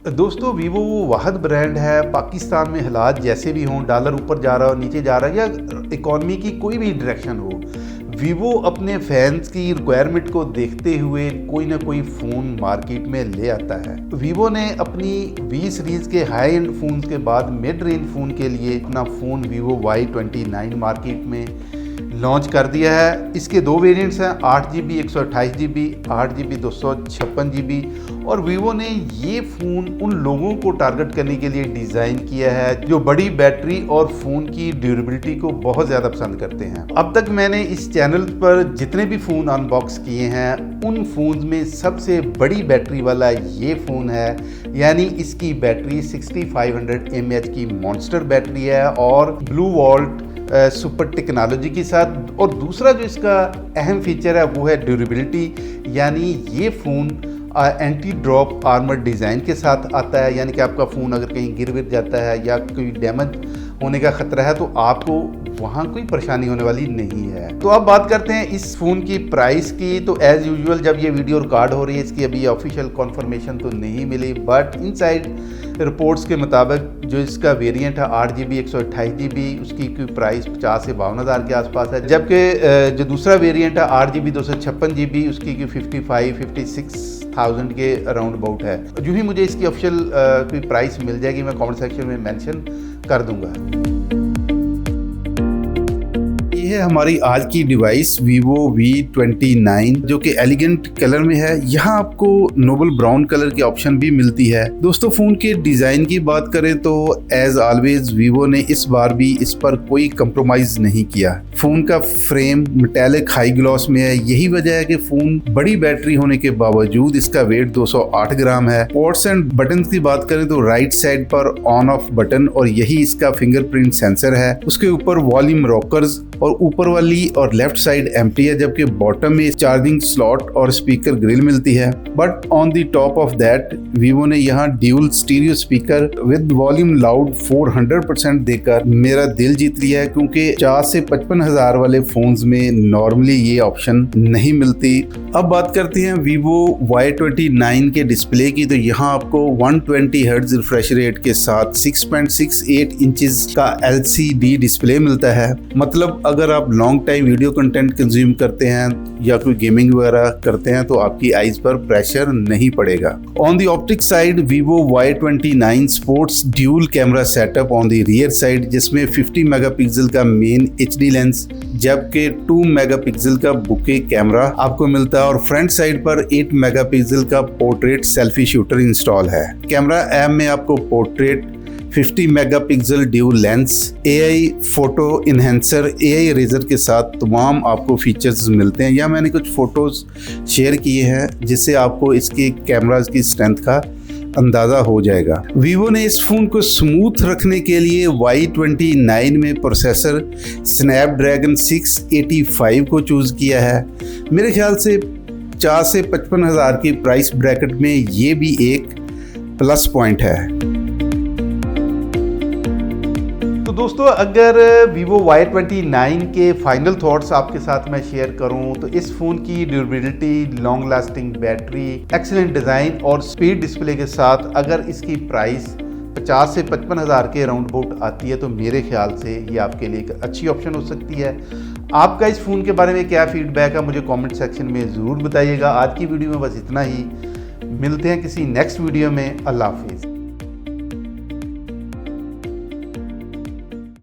दोस्तों वीवो वो वाहद ब्रांड है, पाकिस्तान में हालात जैसे भी हों, डॉलर ऊपर जा रहा हो नीचे जा रहा है या इकॉनमी की कोई भी डायरेक्शन हो, वीवो अपने फैंस की रिक्वायरमेंट को देखते हुए कोई ना कोई फ़ोन मार्केट में ले आता है। वीवो ने अपनी वी सीरीज़ के हाई एंड फ़ोन्स के बाद मिड रेंज फ़ोन के लिए अपना फ़ोन वीवो Y29 मार्केट में लॉन्च कर दिया है। इसके दो वेरिएंट्स हैं, 8GB 128GB, 8GB 256GB। और वीवो ने ये फ़ोन उन लोगों को टारगेट करने के लिए डिज़ाइन किया है जो बड़ी बैटरी और फ़ोन की ड्यूरेबिलिटी को बहुत ज़्यादा पसंद करते हैं। अब तक मैंने इस चैनल पर जितने भी फ़ोन अनबॉक्स किए हैं उन फ़ोन्स में सबसे बड़ी बैटरी वाला ये फ़ोन है, यानी इसकी बैटरी 6500 mAh की मॉन्स्टर बैटरी है और ब्लू वॉल्ट सुपर टेक्नोलॉजी के साथ। और दूसरा जो इसका अहम फीचर है वो है ड्यूरेबिलिटी, यानी ये phone anti drop armour design के साथ आता है, यानी कि आपका फ़ोन अगर कहीं गिर जाता है या कोई डैमेज होने का ख़तरा है तो आपको वहाँ कोई परेशानी होने वाली नहीं है। तो अब बात करते हैं इस फ़ोन की प्राइस की। तो एज़ यूजुअल जब ये वीडियो रिकॉर्ड हो रही है इसकी अभी ऑफिशियल कॉन्फर्मेशन तो नहीं मिली, बट इनसाइड रिपोर्ट्स के मुताबिक जो इसका वेरिएंट है 8GB 128GB उसकी कोई प्राइस 50 से 52,000 के आसपास है, जबकि जो दूसरा वेरिएंट है 8GB 256GB उसकी 55-56,000 के अराउंड अबाउट है। जो ही मुझे इसकी ऑफिशियल कोई प्राइस मिल जाएगी मैं कमेंट सेक्शन में मेंशन कर दूंगा। ये है हमारी आज की डिवाइस Vivo V29 जो कि एलिगेंट कलर में है। यहाँ आपको नोबल ब्राउन कलर की ऑप्शन भी मिलती है। दोस्तों फ़ोन के डिज़ाइन की बात करें तो एज ऑलवेज Vivo ने इस बार भी इस पर कोई कंप्रोमाइज़ नहीं किया। फ़ोन का फ्रेम मेटालिक हाई ग्लॉस में है, यही वजह है कि फ़ोन बड़ी बैटरी होने के बावजूद इसका वेट 208 ग्राम है। पोर्ट्स एंड बटन की बात करें तो राइट साइड पर ऑन ऑफ बटन और यही इसका फिंगरप्रिंट सेंसर है। उसके ऊपर वॉल्यूम रॉकर्स और ऊपर वाली और लेफ्ट साइड एम्प्टी है, जबकि बॉटम में चार्जिंग स्लॉट और स्पीकर ग्रिल मिलती है। But on the top of that Vivo ने यहाँ dual stereo speaker with volume loud 400% देकर मेरा दिल जीत लिया है, क्योंकि 50 से 55,000 वाले फोन्स में नॉर्मली ये ऑप्शन नहीं मिलती। अब बात करते हैं Vivo Y29 के डिस्प्ले की। तो यहाँ आपको 120 हर्ट्ज रिफ्रेश रेट के साथ 6.68 इंचेस का LCD डिस्प्ले मिलता है। मतलब अगर आप long time video content consume करते हैं या कोई गेमिंग वगैरह करते हैं तो आपकी आईज पर प्रेशर नहीं पड़ेगा। On the optic side Vivo Y29 sports dual camera setup on the rear side, जिसमें 50 मेगापिक्सल का मेन HD लेंस जबकि 2 मेगापिक्सल का बुके कैमरा आपको मिलता है और फ्रंट साइड पर 8 मेगापिक्सल का पोर्ट्रेट सेल्फी शूटर इंस्टॉल है। कैमरा ऐप में आपको portrait 50 megapixel dual lens, AI photo enhancer, AI eraser के साथ तमाम आपको फीचर्स मिलते हैं। या मैंने कुछ फोटोज शेयर किए हैं जिससे आपको इसके कैमराज की स्ट्रेंथ का अंदाज़ा हो जाएगा। Vivo ने इस फ़ोन को स्मूथ रखने के लिए Y29 में प्रोसेसर स्नैपड्रैगन 685 को चूज़ किया है। मेरे ख्याल से 50 से 55,000 की प्राइस ब्रैकेट में ये भी एक प्लस पॉइंट है। तो दोस्तों अगर Vivo Y29 के फाइनल थॉट्स आपके साथ मैं शेयर करूं तो इस फ़ोन की durability, long lasting battery, excellent design और स्पीड डिस्प्ले के साथ अगर इसकी प्राइस 50 से 55,000 के अराउंड अबाउट आती है तो मेरे ख्याल से ये आपके लिए एक अच्छी ऑप्शन हो सकती है। आपका इस फ़ोन के बारे में क्या फ़ीडबैक है मुझे कमेंट सेक्शन में ज़रूर बताइएगा। आज की वीडियो में बस इतना ही, मिलते हैं किसी नेक्स्ट वीडियो में। अल्लाह हाफिज़।